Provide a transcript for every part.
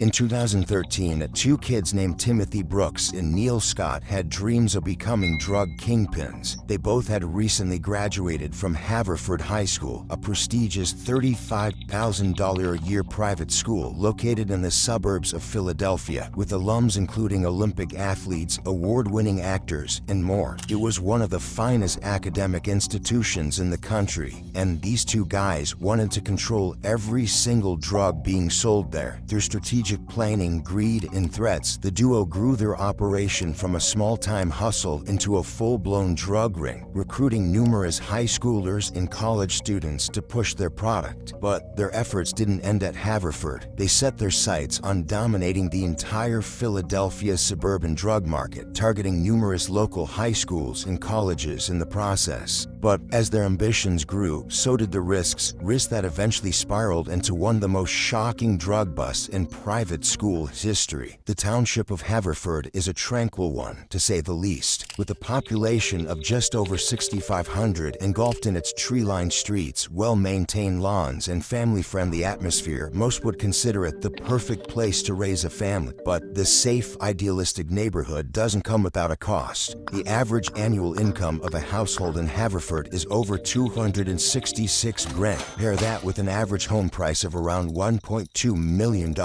In 2013, two kids named Timothy Brooks and Neil Scott had dreams of becoming drug kingpins. They both had recently graduated from Haverford High School, a prestigious $35,000 a year private school located in the suburbs of Philadelphia, with alums including Olympic athletes, award-winning actors, and more. It was one of the finest academic institutions in the country, and these two guys wanted to control every single drug being sold there. Through strategic planning, greed, and threats, the duo grew their operation from a small-time hustle into a full-blown drug ring, recruiting numerous high schoolers and college students to push their product. But their efforts didn't end at Haverford. They set their sights on dominating the entire Philadelphia suburban drug market, targeting numerous local high schools and colleges in the process. But as their ambitions grew, so did the risks that eventually spiraled into one of the most shocking drug busts in private school history. The township of Haverford is a tranquil one, to say the least. With a population of just over 6,500 engulfed in its tree-lined streets, well-maintained lawns, and family-friendly atmosphere, most would consider it the perfect place to raise a family. But this safe, idealistic neighborhood doesn't come without a cost. The average annual income of a household in Haverford is over $266,000. Pair that with an average home price of around $1.2 million,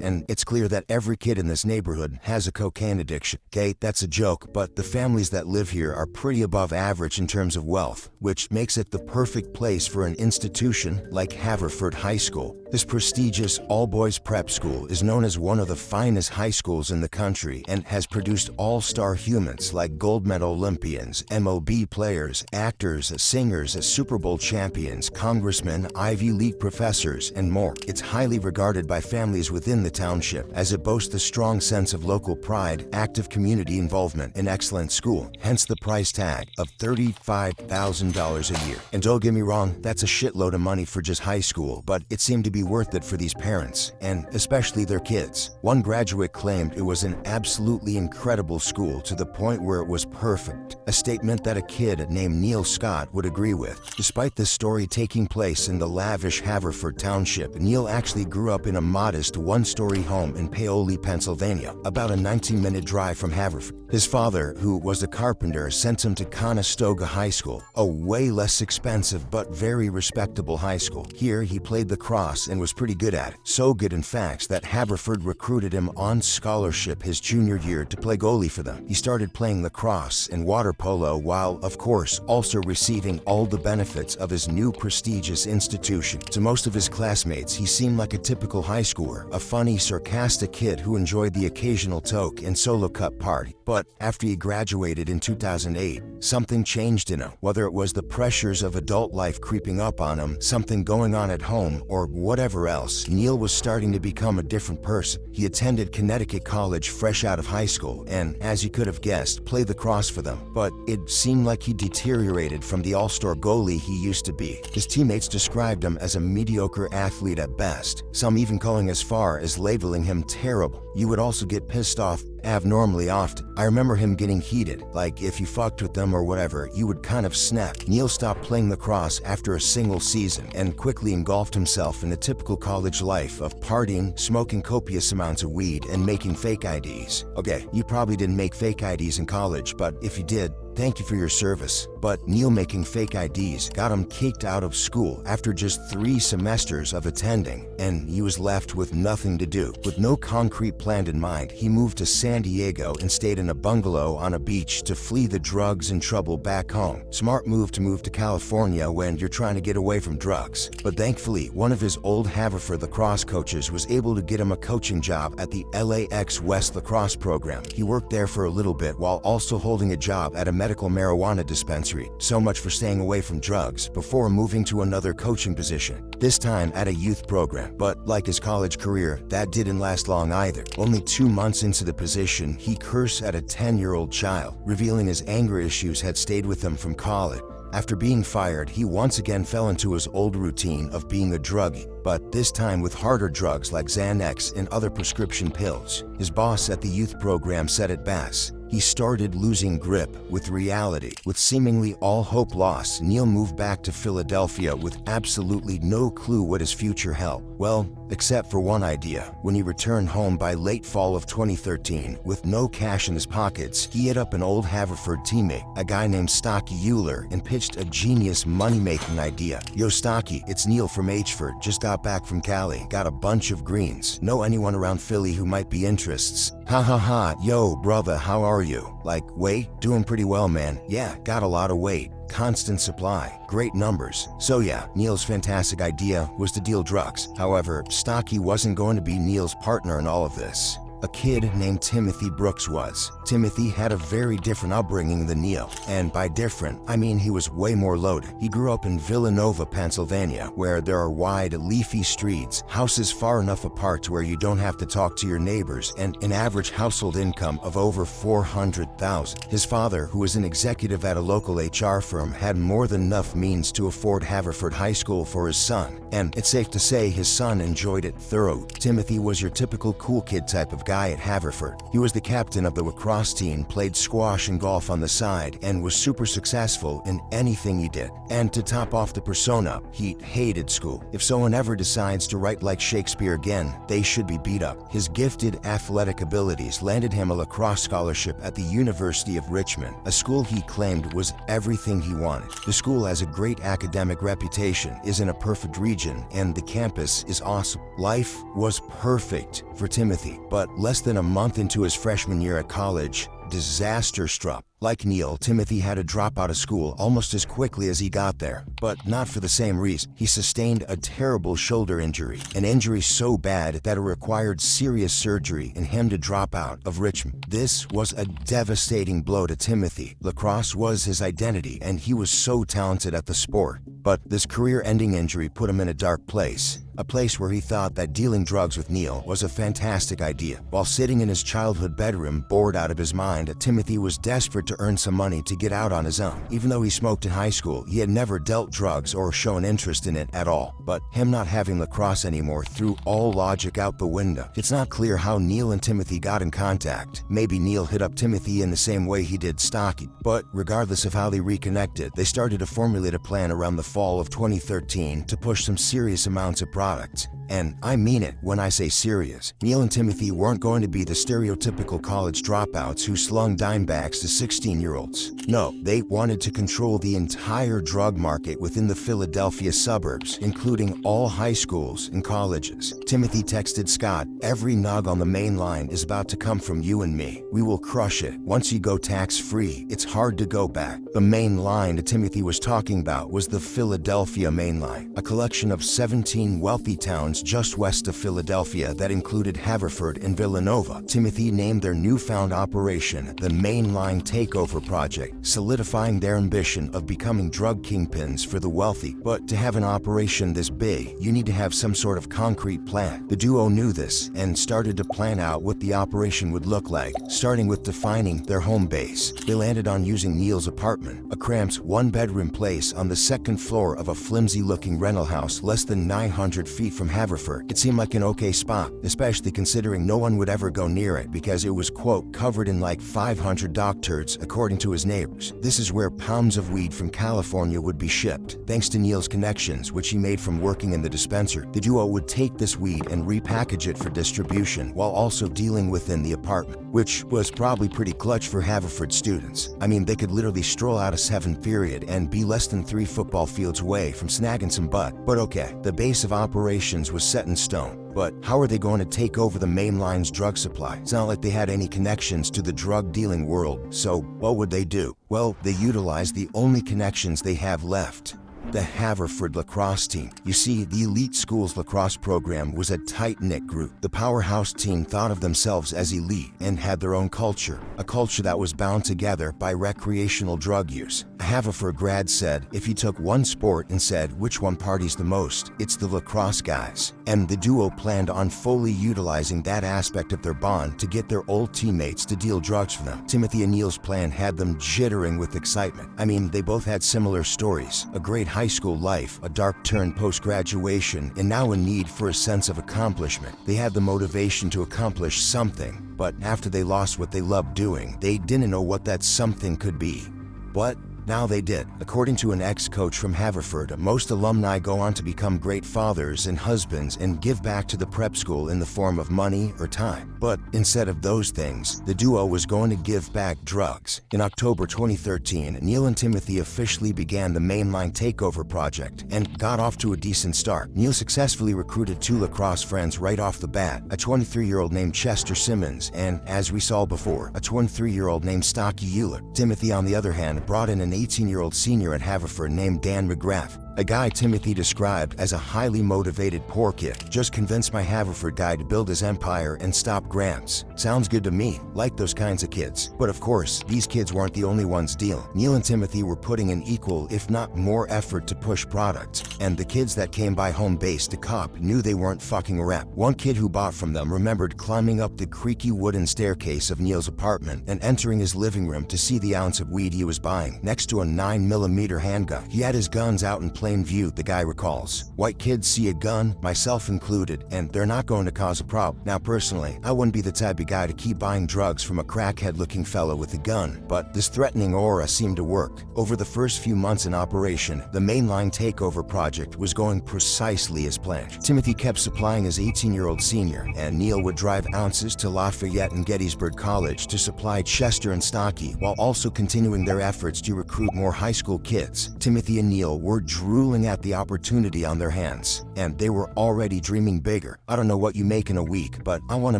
and it's clear that every kid in this neighborhood has a cocaine addiction. Okay, that's a joke, but the families that live here are pretty above average in terms of wealth, which makes it the perfect place for an institution like Haverford High School. This prestigious all-boys prep school is known as one of the finest high schools in the country and has produced all-star humans like gold medal Olympians, MLB players, actors, singers, Super Bowl champions, congressmen, Ivy League professors, and more. It's highly regarded by families within the township as it boasts a strong sense of local pride, active community involvement, and excellent school, hence the price tag of $35,000 a year. And don't get me wrong, that's a shitload of money for just high school, but it seemed to be worth it for these parents, and especially their kids. One graduate claimed it was an absolutely incredible school to the point where it was perfect, a statement that a kid named Neil Scott would agree with. Despite this story taking place in the lavish Haverford Township, Neil actually grew up in a modest one-story home in Paoli, Pennsylvania, about a 19-minute drive from Haverford. His father, who was a carpenter, sent him to Conestoga High School, a way less expensive but very respectable high school. Here, he played lacrosse and was pretty good at it. So good, in fact, that Haverford recruited him on scholarship his junior year to play goalie for them. He started playing lacrosse and water polo while, of course, also receiving all the benefits of his new prestigious institution. To most of his classmates, he seemed like a typical high schooler, a funny, sarcastic kid who enjoyed the occasional toke and solo cup party. But after he graduated in 2008, something changed in him. Whether it was the pressures of adult life creeping up on him, something going on at home, or whatever else, Neil was starting to become a different person. He attended Connecticut College fresh out of high school, and, as you could have guessed, played lacrosse for them. But it seemed like he deteriorated from the all-star goalie he used to be. His teammates described him as a mediocre athlete at best, some even going as far as labeling him terrible. You would also get pissed off abnormally often. I remember him getting heated, like if you fucked with them or whatever, you would kind of snap. Neil stopped playing lacrosse after a single season and quickly engulfed himself in the typical college life of partying, smoking copious amounts of weed, and making fake IDs. Okay, you probably didn't make fake IDs in college, but if you did, thank you for your service. But Neil making fake IDs got him kicked out of school after just 3 semesters of attending, and he was left with nothing to do. With no concrete plan in mind, he moved to San Diego and stayed in a bungalow on a beach to flee the drugs and trouble back home. Smart move to California when you're trying to get away from drugs. But thankfully, one of his old Haverford lacrosse coaches was able to get him a coaching job at the LAX West lacrosse program. He worked there for a little bit while also holding a job at a medical marijuana dispensary. So much for staying away from drugs, before moving to another coaching position, this time at a youth program. But like his college career, that didn't last long either. Only 2 months into the position, he cursed at a 10-year-old child, revealing his anger issues had stayed with him from college. After being fired, he once again fell into his old routine of being a druggie, but this time with harder drugs like Xanax and other prescription pills. His boss at the youth program said it best: he started losing grip with reality. With seemingly all hope lost, Neil moved back to Philadelphia with absolutely no clue what his future held. Well, except for one idea. When he returned home by late fall of 2013 with no cash in his pockets, he hit up an old Haverford teammate, a guy named Stocky Euler, and pitched a genius money-making idea. Yo Stocky, it's Neil from Hford, just got back from Cali, got a bunch of greens. Know anyone around Philly who might be interests? Ha ha ha, yo brother, how are you? Like, weight? Doing pretty well, man. Yeah, got a lot of weight. Constant supply, great numbers. So yeah, Neil's fantastic idea was to deal drugs. However, Stocky wasn't going to be Neil's partner in all of this. A kid named Timothy Brooks was. Timothy had a very different upbringing than Neil. And by different, I mean he was way more loaded. He grew up in Villanova, Pennsylvania, where there are wide, leafy streets, houses far enough apart to where you don't have to talk to your neighbors, and an average household income of over $400,000. His father, who was an executive at a local HR firm, had more than enough means to afford Haverford High School for his son. And it's safe to say his son enjoyed it thoroughly. Timothy was your typical cool kid type of guy at Haverford. He was the captain of the lacrosse team, played squash and golf on the side, and was super successful in anything he did. And to top off the persona, he hated school. If someone ever decides to write like Shakespeare again, they should be beat up. His gifted athletic abilities landed him a lacrosse scholarship at the University of Richmond, a school he claimed was everything he wanted. The school has a great academic reputation, is in a perfect region, and the campus is awesome. Life was perfect for Timothy, but less than a month into his freshman year at college, disaster struck. Like Neil, Timothy had to drop out of school almost as quickly as he got there, but not for the same reason. He sustained a terrible shoulder injury, an injury so bad that it required serious surgery and him to drop out of Richmond. This was a devastating blow to Timothy. Lacrosse was his identity, and he was so talented at the sport. But this career-ending injury put him in a dark place. A place where he thought that dealing drugs with Neil was a fantastic idea. While sitting in his childhood bedroom, bored out of his mind, Timothy was desperate to earn some money to get out on his own. Even though he smoked in high school, he had never dealt drugs or shown interest in it at all. But him not having lacrosse anymore threw all logic out the window. It's not clear how Neil and Timothy got in contact. Maybe Neil hit up Timothy in the same way he did Stocky. But regardless of how they reconnected, they started to formulate a plan around the fall of 2013 to push some serious amounts of products. And I mean it when I say serious. Neil and Timothy weren't going to be the stereotypical college dropouts who slung dime bags to 16-year-olds. No, they wanted to control the entire drug market within the Philadelphia suburbs, including all high schools and colleges. Timothy texted Scott, "Every nug on the main line is about to come from you and me. We will crush it. Once you go tax-free, it's hard to go back." The main line that Timothy was talking about was the Philadelphia Main Line, a collection of 17 wealthy towns just west of Philadelphia that included Haverford and Villanova. Timothy named their newfound operation the Main Line Takeover Project, solidifying their ambition of becoming drug kingpins for the wealthy. But to have an operation this big, you need to have some sort of concrete plan. The duo knew this and started to plan out what the operation would look like, starting with defining their home base. They landed on using Neil's apartment, a cramped one-bedroom place on the second floor of a flimsy-looking rental house less than 900 feet from Haverford. It seemed like an okay spot, especially considering no one would ever go near it because it was, quote, covered in like 500 dog turds, according to his neighbors. This is where pounds of weed from California would be shipped. Thanks to Neil's connections, which he made from working in the dispensary, the duo would take this weed and repackage it for distribution while also dealing within the apartment, which was probably pretty clutch for Haverford students. I mean, they could literally stroll out of 7th period and be less than 3 football fields away from snagging some butt. But okay, the base of operations was set in stone. But how are they going to take over the main line's drug supply? It's not like they had any connections to the drug dealing world. So what would they do? Well, they utilized the only connections they have left: the Haverford lacrosse team. You see, the elite school's lacrosse program was a tight-knit group. The powerhouse team thought of themselves as elite and had their own culture, a culture that was bound together by recreational drug use. A Haverford grad said if you took one sport and said which one parties the most, it's the lacrosse guys. And the duo planned on fully utilizing that aspect of their bond to get their old teammates to deal drugs for them. Timothy and Neil's plan had them jittering with excitement. I mean, they both had similar stories: a great high school life, a dark turn post-graduation, and now a need for a sense of accomplishment. They had the motivation to accomplish something, but after they lost what they loved doing, they didn't know what that something could be. But now they did. According to an ex-coach from Haverford, most alumni go on to become great fathers and husbands and give back to the prep school in the form of money or time. But instead of those things, the duo was going to give back drugs. In October 2013, Neil and Timothy officially began the Main Line Takeover Project and got off to a decent start. Neil successfully recruited 2 lacrosse friends right off the bat, a 23-year-old named Chester Simmons and, as we saw before, a 23-year-old named Stocky Euler. Timothy, on the other hand, brought in an 18-year-old senior at Haverford named Dan McGrath, a guy Timothy described as a highly motivated poor kid. Just convinced my Haverford guy to build his empire and stop Gramps. Sounds good to me, like those kinds of kids. But of course, these kids weren't the only ones dealing. Neil and Timothy were putting in equal, if not more, effort to push products, and the kids that came by home base to cop knew they weren't fucking around. One kid who bought from them remembered climbing up the creaky wooden staircase of Neil's apartment and entering his living room to see the ounce of weed he was buying next to a 9mm handgun. He had his guns out in plain view, the guy recalls. White kids see a gun, myself included, and they're not going to cause a problem. Now personally, I wouldn't be the type of guy to keep buying drugs from a crackhead-looking fellow with a gun, but this threatening aura seemed to work. Over the first few months in operation, the Main Line Takeover Project was going precisely as planned. Timothy kept supplying his 18-year-old senior, and Neil would drive ounces to Lafayette and Gettysburg College to supply Chester and Stocky, while also continuing their efforts to recruit more high school kids. Timothy and Neil were drooling at the opportunity on their hands, and they were already dreaming bigger. I don't know what you make in a week, but I want to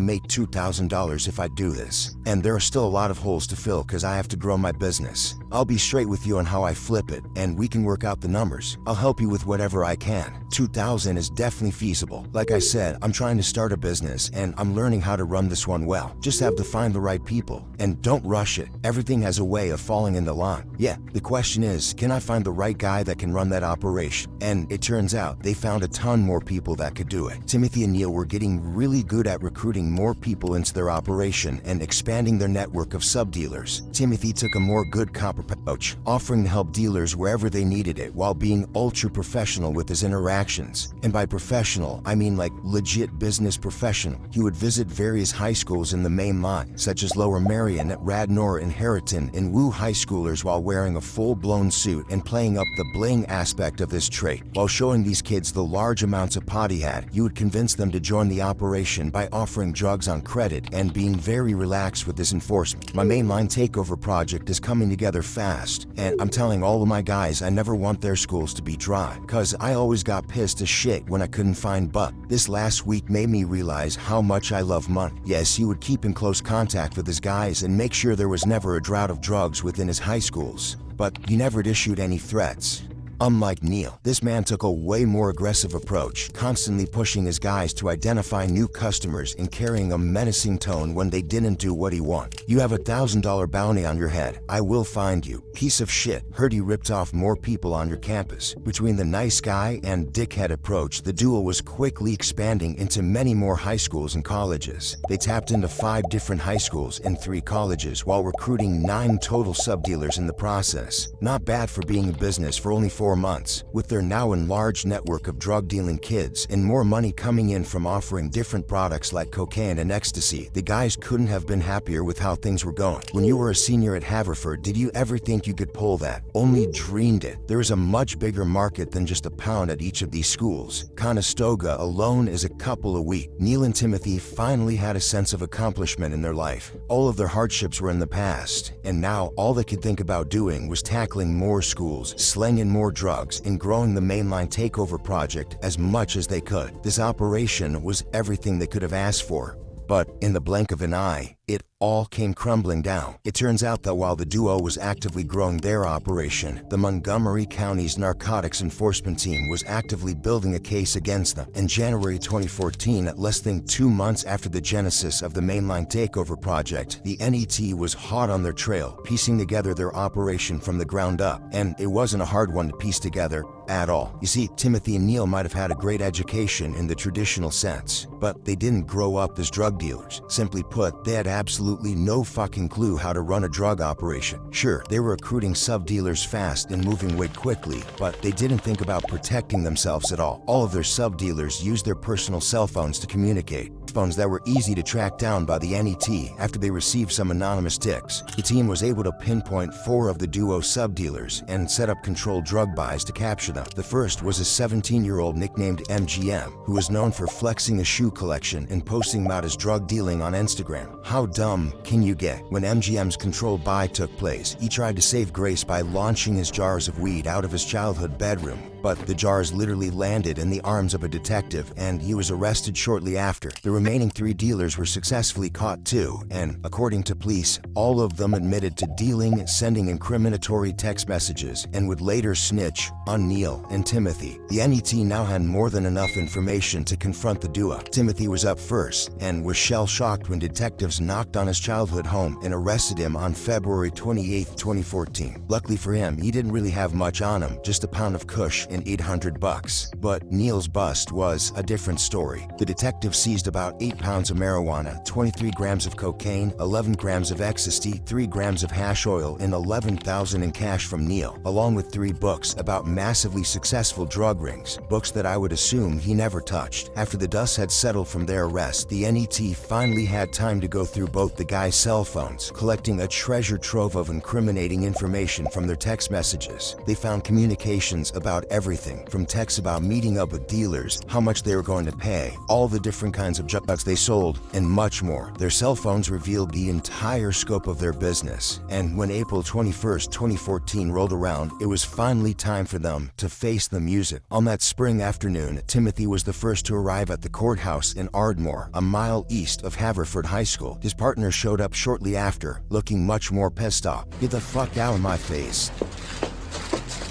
make $2,000 if I do this. And there are still a lot of holes to fill because I have to grow my business. I'll be straight with you on how I flip it, and we can work out the numbers. I'll help you with whatever I can. 2,000 is definitely feasible. Like I said, I'm trying to start a business, and I'm learning how to run this one well. Just have to find the right people, and don't rush it. Everything has a way of falling into line. Yeah, the question is, can I find the right guy that can run that operation? And it turns out they found a ton more people that could do it. Timothy and Neil were getting really good at recruiting more people into their operation and expanding their network of sub-dealers. Timothy took a more good cop approach, offering to help dealers wherever they needed it while being ultra professional with his interactions. And by professional, I mean like legit business professional. He would visit various high schools in the Main Line, such as Lower Merion, Radnor, and Harriton, and woo high schoolers while wearing a full-blown suit and playing up the bling aspect of this trait. While showing these kids the large amounts of pot he had, you would convince them to join the operation by offering drugs on credit and being very relaxed with this enforcement. My Main Line Takeover Project is coming together fast, and I'm telling all of my guys I never want their schools to be dry, cause I always got pissed as shit when I couldn't find butt. This last week made me realize how much I love money. Yes, he would keep in close contact with his guys and make sure there was never a drought of drugs within his high schools, but he never issued any threats. Unlike Neil, this man took a way more aggressive approach, constantly pushing his guys to identify new customers and carrying a menacing tone when they didn't do what he wanted. You have $1,000 bounty on your head. I will find you. Piece of shit. Heard you ripped off more people on your campus. Between the nice guy and dickhead approach, the duo was quickly expanding into many more high schools and colleges. They tapped into 5 different high schools and 3 colleges while recruiting 9 total sub-dealers in the process. Not bad for being in business for only 4 months. With their now enlarged network of drug-dealing kids and more money coming in from offering different products like cocaine and ecstasy, the guys couldn't have been happier with how things were going. When you were a senior at Haverford, did you ever think you could pull that? Only dreamed it. There is a much bigger market than just a pound at each of these schools. Conestoga alone is a couple a week. Neil and Timothy finally had a sense of accomplishment in their life. All of their hardships were in the past, and now all they could think about doing was tackling more schools, slinging more drugs, and growing the Main Line Takeover Project as much as they could. This operation was everything they could have asked for. But in the blink of an eye, it all came crumbling down. It turns out that while the duo was actively growing their operation, the Montgomery County's narcotics enforcement team was actively building a case against them. In January 2014, less than 2 months after the genesis of the Main Line Takeover Project, the NET was hot on their trail, piecing together their operation from the ground up. And it wasn't a hard one to piece together at all. You see, Timothy and Neil might have had a great education in the traditional sense, but they didn't grow up as drug dealers. Simply put, they had absolutely no fucking clue how to run a drug operation. Sure, they were recruiting sub-dealers fast and moving weight quickly, but they didn't think about protecting themselves at all. All of their sub-dealers used their personal cell phones to communicate. phones that were easy to track down by the NET after they received some anonymous tips. The team was able to pinpoint 4 of the duo sub-dealers and set up controlled drug buys to capture them. The first was a 17-year-old nicknamed MGM, who was known for flexing a shoe collection and posting about his drug dealing on Instagram. How dumb can you get? When MGM's controlled buy took place, he tried to save grace by launching his jars of weed out of his childhood bedroom. But the jars literally landed in the arms of a detective, and he was arrested shortly after. The remaining 3 dealers were successfully caught too, and according to police, all of them admitted to dealing, sending incriminatory text messages, and would later snitch on Neil and Timothy. The NET now had more than enough information to confront the duo. Timothy was up first, and was shell-shocked when detectives knocked on his childhood home and arrested him on February 28, 2014. Luckily for him, he didn't really have much on him, just a pound of kush and $800. But Neil's bust was a different story. The detective seized about 8 pounds of marijuana, 23 grams of cocaine, 11 grams of ecstasy, 3 grams of hash oil, and $11,000 in cash from Neil, along with 3 books about massively successful drug rings, books that I would assume he never touched. After the dust had settled from their arrest, the NET finally had time to go through both the guys' cell phones, collecting a treasure trove of incriminating information from their text messages. They found communications about everything, from texts about meeting up with dealers, how much they were going to pay, all the different kinds of drugs they sold, and much more. Their cell phones revealed the entire scope of their business. And when April 21st, 2014 rolled around, it was finally time for them to face the music. On that spring afternoon, Timothy was the first to arrive at the courthouse in Ardmore, a mile east of Haverford High School. His partner showed up shortly after, looking much more pissed off. "Get the fuck out of my face.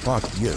Fuck you."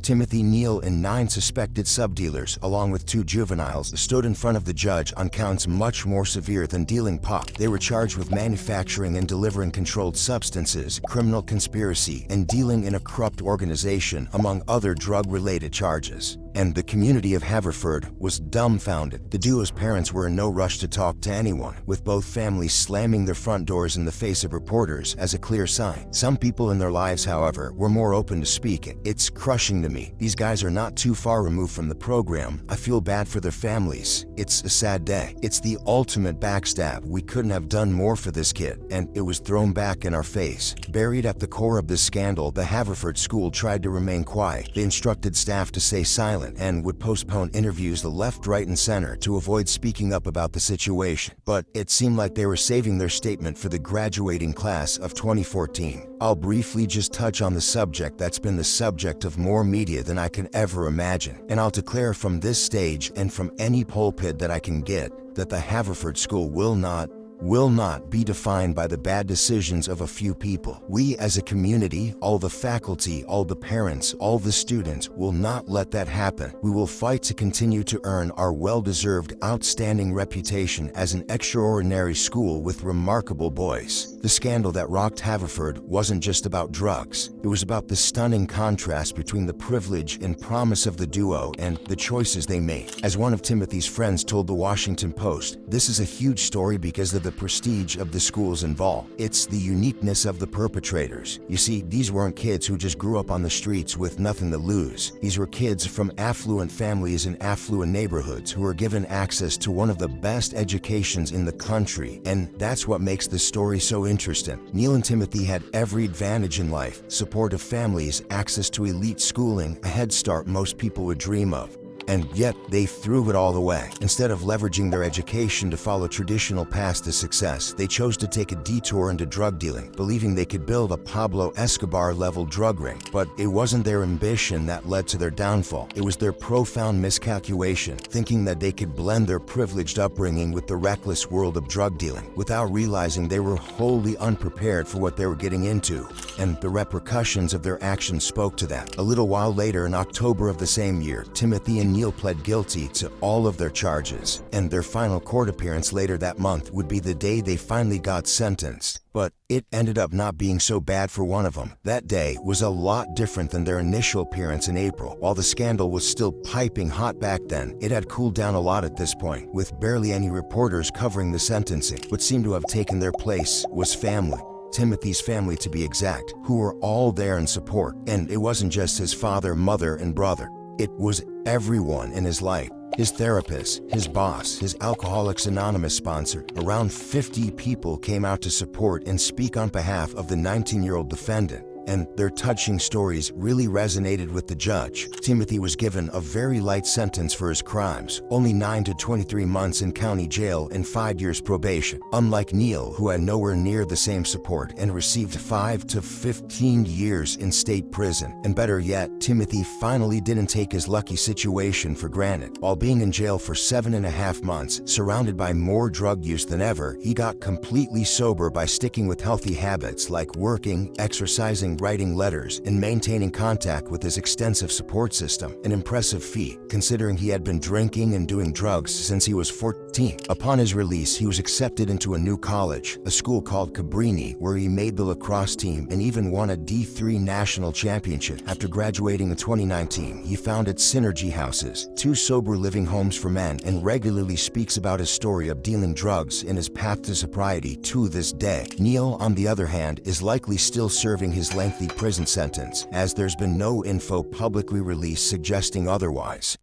Timothy, Neil, and 9 suspected sub-dealers, along with 2 juveniles, stood in front of the judge on counts much more severe than dealing pot. They were charged with manufacturing and delivering controlled substances, criminal conspiracy, and dealing in a corrupt organization, among other drug-related charges. And the community of Haverford was dumbfounded. The duo's parents were in no rush to talk to anyone, with both families slamming their front doors in the face of reporters as a clear sign. Some people in their lives, however, were more open to speak. "It's crushing to me. These guys are not too far removed from the program. I feel bad for their families. It's a sad day. It's the ultimate backstab. We couldn't have done more for this kid, and it was thrown back in our face." Buried at the core of this scandal, the Haverford school tried to remain quiet. They instructed staff to stay silent and would postpone interviews the left, right, and center to avoid speaking up about the situation. But it seemed like they were saving their statement for the graduating class of 2014. I'll briefly just touch on the subject that's been the subject of more media than I can ever imagine. And I'll declare from this stage and from any pulpit that I can get that the Haverford School will not be defined by the bad decisions of a few people. We as a community, all the faculty, all the parents, all the students, will not let that happen. We will fight to continue to earn our well-deserved outstanding reputation as an extraordinary school with remarkable boys. The scandal that rocked Haverford wasn't just about drugs. It was about the stunning contrast between the privilege and promise of the duo and the choices they made. As one of Timothy's friends told the Washington Post, "This is a huge story because of the prestige of the schools involved. It's the uniqueness of the perpetrators. You see, these weren't kids who just grew up on the streets with nothing to lose. These were kids from affluent families in affluent neighborhoods who were given access to one of the best educations in the country, and that's what makes the story so interesting." Neil and Timothy had every advantage in life: supportive families, access to elite schooling, a head start most people would dream of. And yet, they threw it all away. Instead of leveraging their education to follow traditional paths to success, they chose to take a detour into drug dealing, believing they could build a Pablo Escobar-level drug ring. But it wasn't their ambition that led to their downfall. It was their profound miscalculation, thinking that they could blend their privileged upbringing with the reckless world of drug dealing, without realizing they were wholly unprepared for what they were getting into. And the repercussions of their actions spoke to that. A little while later, in October of the same year, Timothy and Neil pled guilty to all of their charges, and their final court appearance later that month would be the day they finally got sentenced. But it ended up not being so bad for one of them. That day was a lot different than their initial appearance in April. While the scandal was still piping hot back then, it had cooled down a lot at this point, with barely any reporters covering the sentencing. What seemed to have taken their place was family. Timothy's family, to be exact, who were all there in support. And it wasn't just his father, mother, and brother. It was everyone in his life. His therapist, his boss, his Alcoholics Anonymous sponsor, around 50 people came out to support and speak on behalf of the 19-year-old defendant. And their touching stories really resonated with the judge. Timothy was given a very light sentence for his crimes, only 9 to 23 months in county jail and 5 years probation. Unlike Neil, who had nowhere near the same support and received 5 to 15 years in state prison. And better yet, Timothy finally didn't take his lucky situation for granted. While being in jail for 7.5 months, surrounded by more drug use than ever, he got completely sober by sticking with healthy habits like working, exercising, writing letters, and maintaining contact with his extensive support system, an impressive feat considering he had been drinking and doing drugs since he was 14. Upon his release, he was accepted into a new college, a school called Cabrini, where he made the lacrosse team and even won a D3 national championship. After graduating in 2019, he founded Synergy Houses, 2 sober living homes for men, and regularly speaks about his story of dealing drugs and his path to sobriety to this day. Neil, on the other hand, is likely still serving his lengthy prison sentence, as there's been no info publicly released suggesting otherwise.